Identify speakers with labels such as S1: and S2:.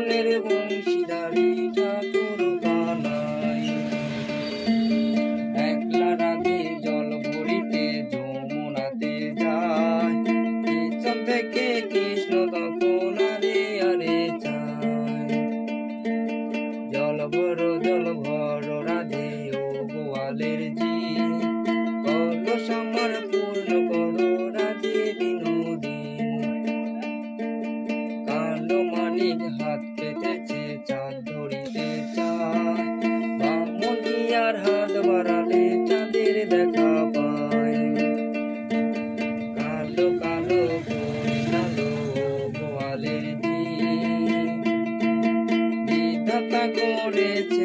S1: মনের বংশীদারি ঠাকুর কানাই। একলা রাধে জল ভরিতে যমুনাতে যায়, পিছন থেকে কৃষ্ণ তখন আরে আরে চায়। জল ভর রাধে ও গোয়ালের জি, কলস আমার পূর্ণ করো রাধে বিনোদিন। কালো মানিক হাত পেতেছে চাঁদ ধরিতে চায়, বামুনিয়ার হাত বাড়ালে চাঁদের দেখা পায়। কালো কালো করে কালো গোয়ালের জি, বিধাতা করেছে